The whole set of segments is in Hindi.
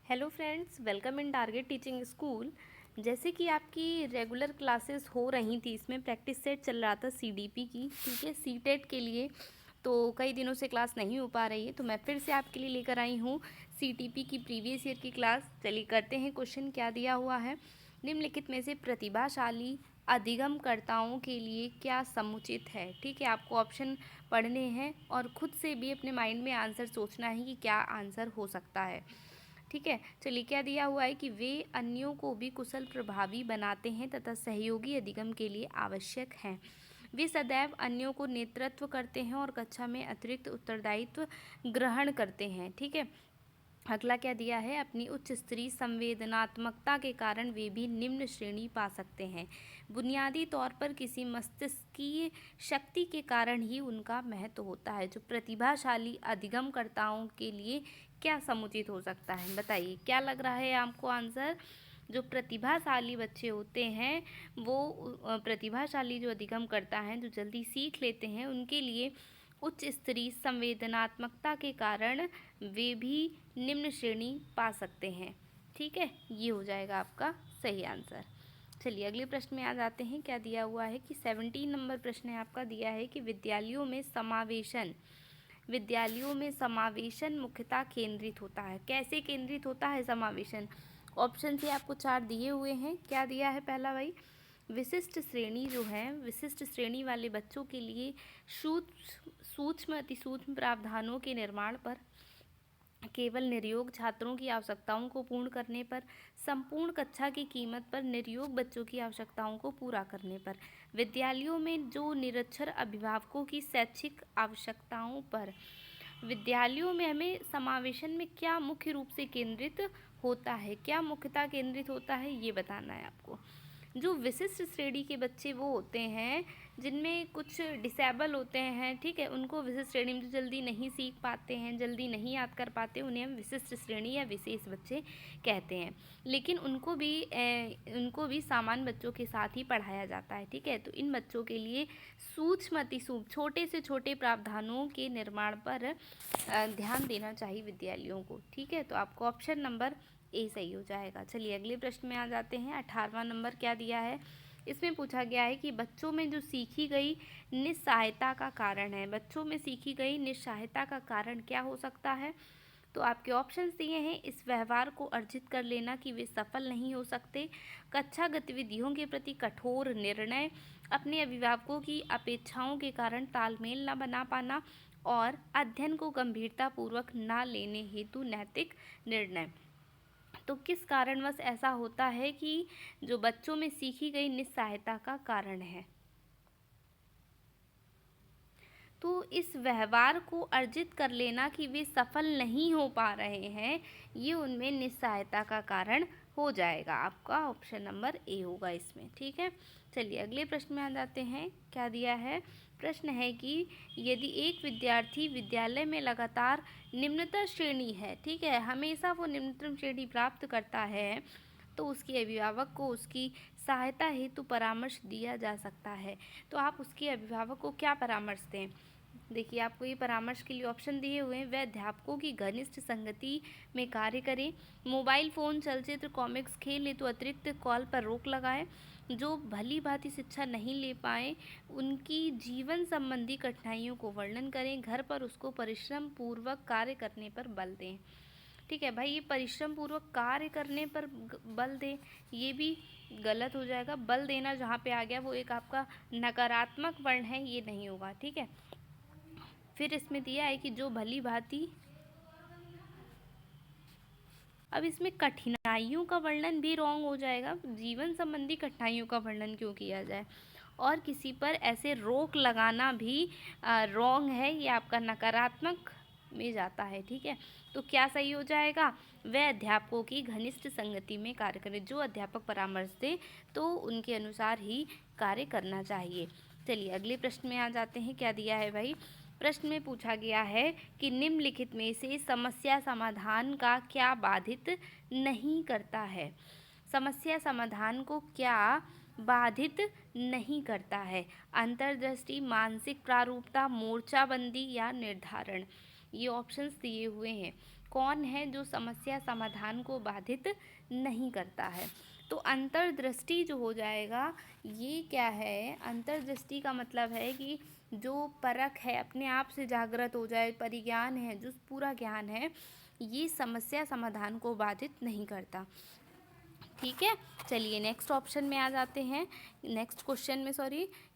Hello friends, welcome in target teaching school. जैसे कि आपकी रेगुलर क्लासेस हो रही थी, इसमें प्रैक्टिस सेट चल रहा था सीडीपी की, ठीक है, सीटेट के लिए। तो कई दिनों से क्लास नहीं हो पा रही है, तो मैं फिर से आपके लिए लेकर आई हूँ सीटीपी की प्रीवियस ईयर की क्लास। चलिए करते हैं क्वेश्चन क्या दिया हुआ है। निम्नलिखित में से प्रतिभाशाली अधिगमकर्ताओं के लिए क्या समुचित है। ठीक है, आपको ऑप्शन पढ़ने हैं और खुद से भी अपने माइंड में आंसर सोचना है कि क्या आंसर हो सकता है। ठीक है, चलिए क्या दिया हुआ है कि वे अन्यों को भी कुशल प्रभावी बनाते हैं तथा सहयोगी अधिगम के लिए आवश्यक हैं। वे सदैव अन्यों को नेतृत्व करते हैं और कक्षा में अतिरिक्त उत्तरदायित्व ग्रहण करते हैं। ठीक है, अगला क्या दिया है, अपनी उच्च स्तरीय संवेदनात्मकता के कारण वे भी निम्न श्रेणी पा सकते हैं। बुनियादी तौर पर किसी मस्तिष्कीय शक्ति के कारण ही उनका महत्व होता है। जो प्रतिभाशाली अधिगमकर्ताओं के लिए क्या समुचित हो सकता है, बताइए क्या लग रहा है आपको आंसर। जो प्रतिभाशाली बच्चे होते हैं वो प्रतिभाशाली जो अधिगम करता है, जो जल्दी सीख लेते हैं, उनके लिए उच्च स्तरीय संवेदनात्मकता के कारण वे भी निम्न श्रेणी पा सकते हैं। ठीक है, ये हो जाएगा आपका सही आंसर। चलिए अगले प्रश्न में आ जाते हैं। क्या दिया हुआ है कि 17 नंबर प्रश्न है आपका, दिया है कि विद्यालयों में समावेशन मुख्यतः केंद्रित होता है। कैसे केंद्रित होता है समावेशन। ऑप्शन से आपको 4 दिए हुए हैं। क्या दिया है पहला भाई, विशिष्ट श्रेणी जो है, विशिष्ट श्रेणी वाले बच्चों के लिए सूक्ष्म अतिसूक्ष्म प्रावधानों के निर्माण पर, केवल निर्योग छात्रों की आवश्यकताओं को पूर्ण करने पर, संपूर्ण कक्षा की कीमत पर निर्योग बच्चों की आवश्यकताओं को पूरा करने पर, विद्यालयों में जो निरक्षर अभिभावकों की शैक्षिक आवश्यकताओं पर। विद्यालयों में हमें समावेशन में क्या मुख्य रूप से केंद्रित होता है, क्या मुख्यतः केंद्रित होता है, ये बताना है आपको। जो विशिष्ट श्रेणी के बच्चे वो होते हैं जिनमें कुछ डिसेबल होते हैं, ठीक है, उनको विशिष्ट श्रेणी में जो जल्दी नहीं सीख पाते हैं, जल्दी नहीं याद कर पाते, उन्हें हम विशिष्ट श्रेणी या विशेष बच्चे कहते हैं। लेकिन उनको भी सामान्य बच्चों के साथ ही पढ़ाया जाता है। ठीक है, तो इन बच्चों के लिए सूक्ष्म अतिसूक्ष्म छोटे से छोटे प्रावधानों के निर्माण पर ध्यान देना चाहिए विद्यालयों को। ठीक है, तो आपको ऑप्शन नंबर ए सही हो जाएगा। चलिए अगले प्रश्न में आ जाते हैं। 18वां नंबर क्या दिया है, इसमें पूछा गया है कि बच्चों में जो सीखी गई निस्सहायता का कारण है। बच्चों में सीखी गई निस्सहायता का कारण क्या हो सकता है। तो आपके ऑप्शंस दिए हैं, इस व्यवहार को अर्जित कर लेना कि वे सफल नहीं हो सकते, कक्षा गतिविधियों के प्रति कठोर निर्णय, अपने अभिभावकों की अपेक्षाओं के कारण तालमेल न बना पाना, और अध्ययन को गंभीरतापूर्वक न लेने हेतु नैतिक निर्णय। तो किस कारणवश ऐसा होता है कि जो बच्चों में सीखी गई निस्सहायता का कारण है। तो इस व्यवहार को अर्जित कर लेना कि वे सफल नहीं हो पा रहे हैं, ये उनमें निस्सहायता का कारण हो जाएगा। आपका ऑप्शन नंबर ए होगा इसमें। ठीक है, चलिए अगले प्रश्न में आ जाते हैं। क्या दिया है, प्रश्न है कि यदि एक विद्यार्थी विद्यालय में लगातार निम्नतम श्रेणी है, ठीक है, हमेशा वो निम्नतम श्रेणी प्राप्त करता है, तो उसके अभिभावक को उसकी सहायता हेतु परामर्श दिया जा सकता है। तो आप उसके अभिभावक को क्या परामर्श दें। देखिए आपको ये परामर्श के लिए ऑप्शन दिए हुए हैं। वह अध्यापकों की घनिष्ठ संगति में कार्य करें, मोबाइल फ़ोन, चलचित्र, कॉमिक्स, खेल हेतु अतिरिक्त कॉल पर रोक लगाएं, जो भली भांति शिक्षा नहीं ले पाए उनकी जीवन संबंधी कठिनाइयों को वर्णन करें, घर पर उसको परिश्रम पूर्वक कार्य करने पर बल दें। ठीक है भाई, ये परिश्रम पूर्वक कार्य करने पर बल दें, ये भी गलत हो जाएगा। बल देना जहाँ पे आ गया वो एक आपका नकारात्मक वर्ण है, ये नहीं होगा। ठीक है, फिर इसमें दिया है कि जो भली भांति, अब इसमें कठिनाइयों का वर्णन भी रॉन्ग हो जाएगा। जीवन संबंधी कठिनाइयों का वर्णन क्यों किया जाए, और किसी पर ऐसे रोक लगाना भी रॉन्ग है, ये आपका नकारात्मक में जाता है। ठीक है, तो क्या सही हो जाएगा, वह अध्यापकों की घनिष्ठ संगति में कार्य करें। जो अध्यापक परामर्श दे तो उनके अनुसार ही कार्य करना चाहिए। चलिए अगले प्रश्न में आ जाते हैं। क्या दिया है भाई, प्रश्न में पूछा गया है कि निम्नलिखित में से समस्या समाधान का क्या बाधित नहीं करता है। समस्या समाधान को क्या बाधित नहीं करता है। अंतर्दृष्टि, मानसिक प्रारूपता, मोर्चाबंदी या निर्धारण। ये ऑप्शंस दिए हुए हैं। कौन है जो समस्या समाधान को बाधित नहीं करता है? तो अंतर्दृष्टि जो हो जाएगा, ये क्या है, अंतर्दृष्टि का मतलब है कि जो परख है, अपने आप से जागृत हो जाए, परिज्ञान है, जो पूरा ज्ञान है, ये समस्या समाधान को बाधित नहीं करता। ठीक है, चलिए नेक्स्ट ऑप्शन में आ जाते हैं। नेक्स्ट क्वेश्चन में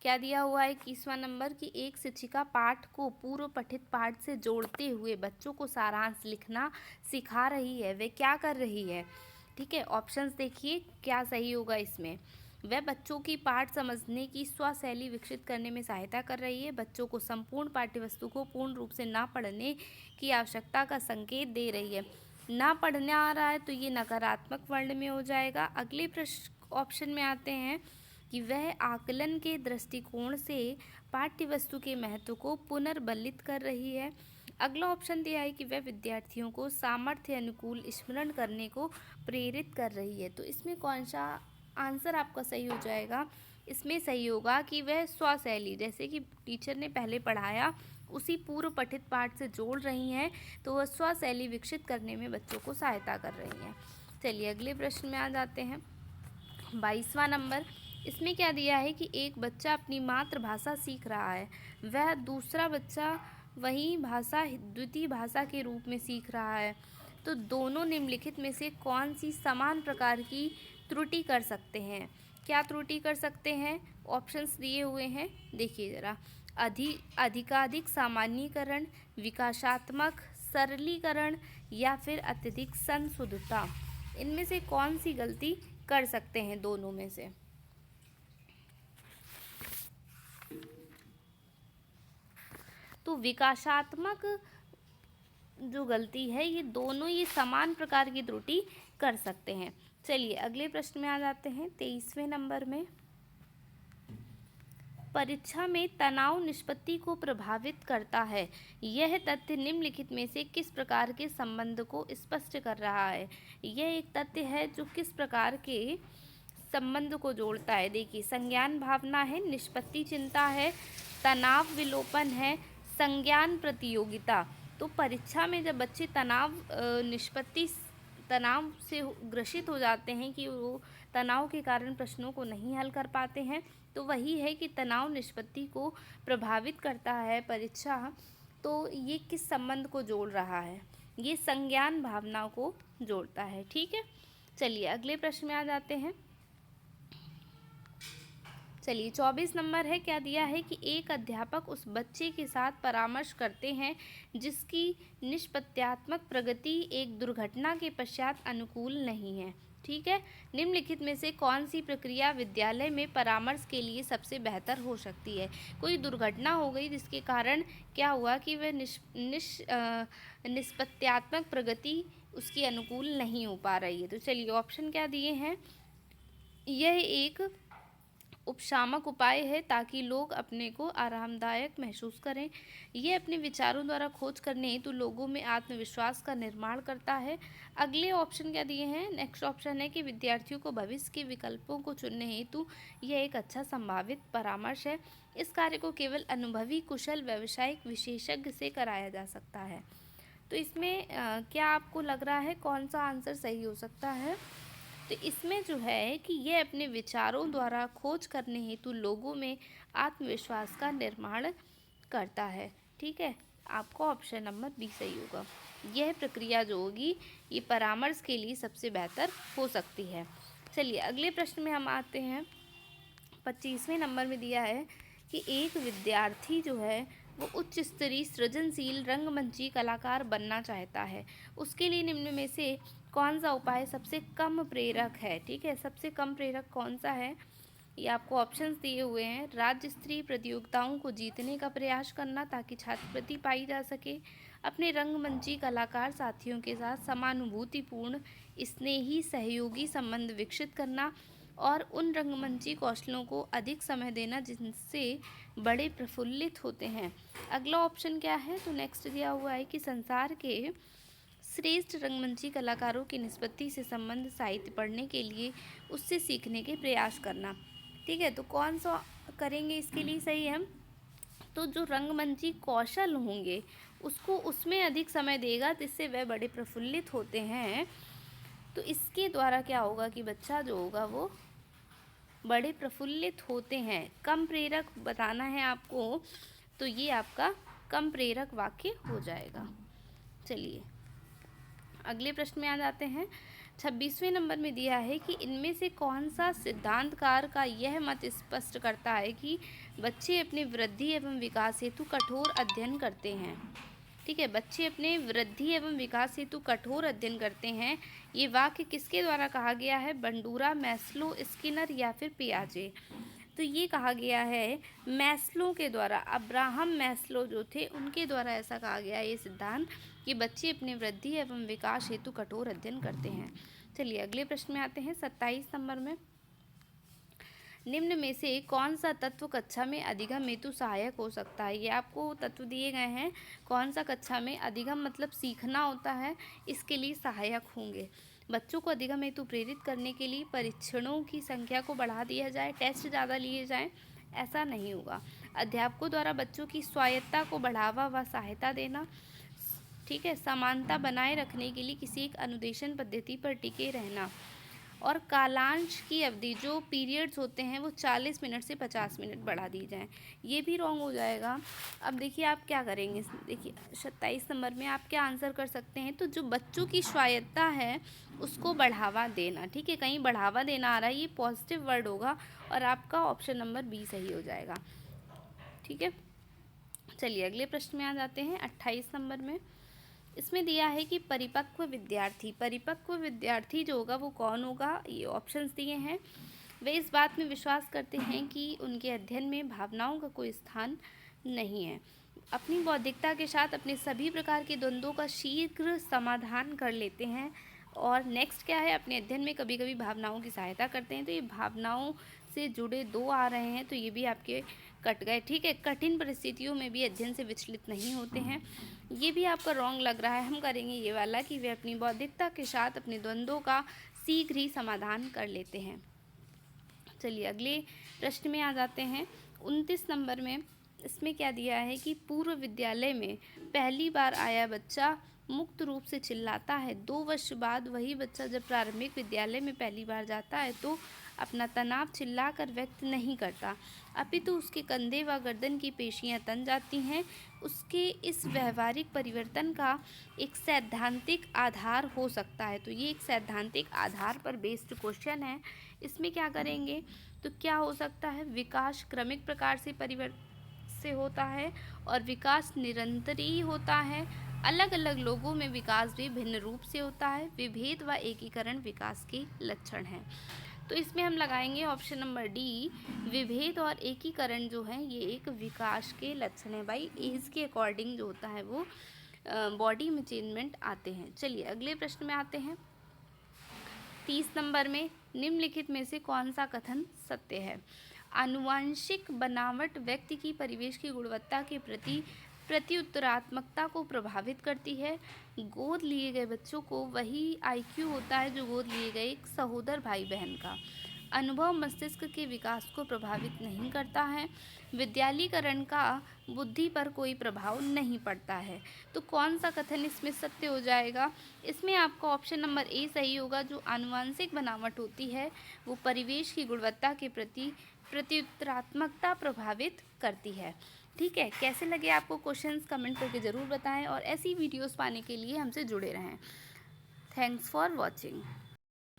क्या दिया हुआ है 21वां नंबर की एक शिक्षिका पाठ को पूर्व पठित पाठ से जोड़ते हुए बच्चों को सारांश लिखना सिखा रही है, वे क्या कर रही है? ठीक है, ऑप्शंस देखिए क्या सही होगा इसमें। वह बच्चों की पाठ समझने की स्वशैली विकसित करने में सहायता कर रही है, बच्चों को संपूर्ण पाठ्यवस्तु को पूर्ण रूप से ना पढ़ने की आवश्यकता का संकेत दे रही है। ना पढ़ने आ रहा है तो ये नकारात्मक वर्ण में हो जाएगा। अगले प्रश्न ऑप्शन में आते हैं कि वह आकलन के दृष्टिकोण से पाठ्यवस्तु के महत्व को पुनर्बलित कर रही है। अगला ऑप्शन दिया है कि वह विद्यार्थियों को सामर्थ्य अनुकूल स्मरण करने को प्रेरित कर रही है। तो इसमें कौन सा आंसर आपका सही हो जाएगा? इसमें सही होगा कि वह स्वशैली, जैसे कि टीचर ने पहले पढ़ाया उसी पूर्व पठित पाठ से जोड़ रही हैं, तो वह स्वशैली विकसित करने में बच्चों को सहायता कर रही हैं। चलिए अगले प्रश्न में आ जाते हैं। 22वां नंबर, इसमें क्या दिया है कि एक बच्चा अपनी मातृभाषा सीख रहा है, वह दूसरा बच्चा वही भाषा द्वितीय भाषा के रूप में सीख रहा है। तो दोनों निम्नलिखित में से कौन सी समान प्रकार की त्रुटि कर सकते हैं? क्या त्रुटि कर सकते हैं? ऑप्शंस दिए हुए हैं, देखिए ज़रा। अधिकाधिक सामान्यीकरण, विकासात्मक सरलीकरण या फिर अत्यधिक संशुद्धता, इनमें से कौन सी गलती कर सकते हैं दोनों में से? तो विकासात्मक जो गलती है, ये दोनों ये समान प्रकार की त्रुटि कर सकते हैं। चलिए अगले प्रश्न में आ जाते हैं। 23वें नंबर में, परीक्षा में तनाव निष्पत्ति को प्रभावित करता है, यह तथ्य निम्नलिखित में से किस प्रकार के संबंध को स्पष्ट कर रहा है? यह एक तथ्य है जो किस प्रकार के संबंध को जोड़ता है? देखिए, संज्ञान भावना है, निष्पत्ति चिंता है, तनाव विलोपन है, संज्ञान प्रतियोगिता। तो परीक्षा में जब बच्चे तनाव से ग्रसित हो जाते हैं कि वो तनाव के कारण प्रश्नों को नहीं हल कर पाते हैं, तो वही है कि तनाव निष्पत्ति को प्रभावित करता है परीक्षा। तो ये किस संबंध को जोड़ रहा है? ये संज्ञान भावना को जोड़ता है। ठीक है, चलिए अगले प्रश्न में आ जाते हैं। चलिए 24 नंबर है, क्या दिया है कि एक अध्यापक उस बच्चे के साथ परामर्श करते हैं जिसकी निष्पत्त्यात्मक प्रगति एक दुर्घटना के पश्चात अनुकूल नहीं है। ठीक है, निम्नलिखित में से कौन सी प्रक्रिया विद्यालय में परामर्श के लिए सबसे बेहतर हो सकती है? कोई दुर्घटना हो गई जिसके कारण क्या हुआ कि वह निष्पत्त्यात्मक प्रगति उसकी अनुकूल नहीं हो पा रही है। तो चलिए ऑप्शन क्या दिए हैं, यह एक उपशामक उपाय है ताकि लोग अपने को आरामदायक महसूस करें। ये अपने विचारों द्वारा खोज करने हेतु लोगों में आत्मविश्वास का निर्माण करता है। अगले ऑप्शन क्या दिए हैं, नेक्स्ट ऑप्शन है कि विद्यार्थियों को भविष्य के विकल्पों को चुनने हेतु यह एक अच्छा संभावित परामर्श है। इस कार्य को केवल अनुभवी कुशल व्यावसायिक विशेषज्ञ से कराया जा सकता है। तो इसमें क्या आपको लग रहा है कौन सा आंसर सही हो सकता है? तो इसमें जो है कि ये अपने विचारों द्वारा खोज करने हेतु लोगों में आत्मविश्वास का निर्माण करता है। ठीक है, आपका ऑप्शन नंबर बी सही होगा। यह प्रक्रिया जो होगी ये परामर्श के लिए सबसे बेहतर हो सकती है। चलिए अगले प्रश्न में हम आते हैं। 25वें नंबर में दिया है कि एक विद्यार्थी जो है वो उच्च स्तरीय सृजनशील रंगमंची कलाकार बनना चाहता है, उसके लिए निम्न में से कौन सा उपाय सबसे कम प्रेरक है? ठीक है, सबसे कम प्रेरक कौन सा है? ये आपको ऑप्शंस दिए हुए हैं। राज्य स्तरीय प्रतियोगिताओं को जीतने का प्रयास करना ताकि छात्रवृत्ति पाई जा सके, अपने रंगमंची कलाकार साथियों के साथ समानुभूतिपूर्ण स्नेही सहयोगी संबंध विकसित करना और उन रंगमंची कौशलों को अधिक समय देना जिनसे बड़े प्रफुल्लित होते हैं। अगला ऑप्शन क्या है? तो नेक्स्ट दिया हुआ है कि संसार के श्रेष्ठ रंगमंची कलाकारों की निष्पत्ति से संबंध साहित्य पढ़ने के लिए उससे सीखने के प्रयास करना। ठीक है, तो कौन सा करेंगे इसके लिए सही है? तो जो रंगमंची कौशल होंगे उसको उसमें अधिक समय देगा जिससे वह बड़े प्रफुल्लित होते हैं। तो इसके द्वारा क्या होगा कि बच्चा जो होगा वो बड़े प्रफुल्लित होते हैं। कम प्रेरक बताना है आपको, तो ये आपका कम प्रेरक वाक्य हो जाएगा। चलिए अगले प्रश्न में आ जाते हैं। 26वें नंबर में दिया है कि इनमें से कौन सा सिद्धांतकार का यह मत स्पष्ट करता है कि बच्चे अपने वृद्धि एवं विकास हेतु कठोर अध्ययन करते हैं। ठीक है, बच्चे अपने वृद्धि एवं विकास हेतु कठोर अध्ययन करते हैं। ये वाक्य किसके द्वारा कहा गया है? बंडूरा, मैस्लो, स्किनर या फिर पियाजे। तो ये कहा गया है मैस्लो के द्वारा। अब्राहम मैस्लो जो थे उनके द्वारा ऐसा कहा गया है ये सिद्धांत कि बच्चे अपने वृद्धि एवं विकास हेतु कठोर अध्ययन करते हैं। चलिए अगले प्रश्न में आते हैं। 27 नंबर में, निम्न में से कौन सा तत्व कक्षा में अधिगम हेतु सहायक हो सकता है? ये आपको तत्व दिए गए हैं, कौन सा कक्षा में अधिगम मतलब सीखना होता है, इसके लिए सहायक होंगे। बच्चों को अधिगम हेतु प्रेरित करने के लिए परीक्षणों की संख्या को बढ़ा दिया जाए, टेस्ट ज़्यादा लिए जाएं, ऐसा नहीं होगा। अध्यापकों द्वारा बच्चों की स्वायत्ता को बढ़ावा व सहायता देना। ठीक है, समानता बनाए रखने के लिए किसी एक अनुदेशन पद्धति पर टिके रहना। और कालांश की अवधि जो पीरियड्स होते हैं वो 40 मिनट से 50 मिनट बढ़ा दी जाएं। ये भी रॉन्ग हो जाएगा। अब देखिए आप क्या करेंगे, देखिए 27 नंबर में आप क्या आंसर कर सकते हैं? तो जो बच्चों की स्वायत्ता है उसको बढ़ावा देना। ठीक है, कहीं बढ़ावा देना आ रहा है, ये पॉजिटिव वर्ड होगा और आपका ऑप्शन नंबर बी सही हो जाएगा। ठीक है, चलिए अगले प्रश्न में आ जाते हैं। 28 नंबर में इसमें दिया है कि परिपक्व विद्यार्थी जो होगा वो कौन होगा? ये ऑप्शंस दिए हैं। वे इस बात में विश्वास करते हैं कि उनके अध्ययन में भावनाओं का कोई स्थान नहीं है, अपनी बौद्धिकता के साथ अपने सभी प्रकार के द्वंद्वों का शीघ्र समाधान कर लेते हैं। और नेक्स्ट क्या है? अपने अध्ययन में कभी कभी भावनाओं की सहायता करते हैं। तो ये भावनाओं से जुड़े दो आ रहे हैं, तो ये भी आपके कट गए। ठीक है, कठिन परिस्थितियों में भी अध्ययन से विचलित नहीं होते हैं, ये भी आपका रॉन्ग लग रहा है। हम करेंगे ये वाला कि वे अपनी बौद्धिकता के साथ अपने द्वंद्वों का शीघ्र ही समाधान कर लेते हैं। चलिए अगले प्रश्न में आ जाते हैं। 29 नंबर में इसमें क्या दिया है कि पूर्व विद्यालय में पहली बार आया बच्चा मुक्त रूप से चिल्लाता है। 2 वर्ष बाद वही बच्चा जब प्रारंभिक विद्यालय में पहली बार जाता है तो अपना तनाव चिल्लाकर व्यक्त नहीं करता, अपितु उसके कंधे व गर्दन की पेशियां तन जाती हैं। उसके इस व्यवहारिक परिवर्तन का एक सैद्धांतिक आधार हो सकता है। तो ये एक सैद्धांतिक आधार पर बेस्ड क्वेश्चन है। इसमें क्या करेंगे? तो क्या हो सकता है? विकास क्रमिक प्रकार से होता है और विकास निरंतरी होता है। अलग अलग लोगों में विकास भी भिन्न रूप से होता है। विभेद व एकीकरण विकास के लक्षण हैं। तो इसमें हम लगाएंगे ऑप्शन नंबर डी, विभेद और एकीकरण जो है ये एक विकास के लक्षण है। भाई एज के अकॉर्डिंग जो होता है वो बॉडी में चेंजमेंट आते हैं। चलिए अगले प्रश्न में आते हैं। 30 नंबर में निम्नलिखित में से कौन सा कथन सत्य है? आनुवंशिक बनावट व्यक्ति की परिवेश की गुणवत्ता के प्रति प्रत्युत्तरात्मकता को प्रभावित करती है। गोद लिए गए बच्चों को वही आईक्यू होता है जो गोद लिए गए एक सहोदर भाई बहन का। अनुभव मस्तिष्क के विकास को प्रभावित नहीं करता है। विद्यालीकरण का बुद्धि पर कोई प्रभाव नहीं पड़ता है। तो कौन सा कथन इसमें सत्य हो जाएगा? इसमें आपका ऑप्शन नंबर ए सही होगा। जो आनुवंशिक बनावट होती है वो परिवेश की गुणवत्ता के प्रति प्रत्युत्तरात्मकता प्रभावित करती है। ठीक है, कैसे लगे आपको क्वेश्चंस कमेंट करके ज़रूर बताएं और ऐसी वीडियोस पाने के लिए हमसे जुड़े रहें। Thanks for watching.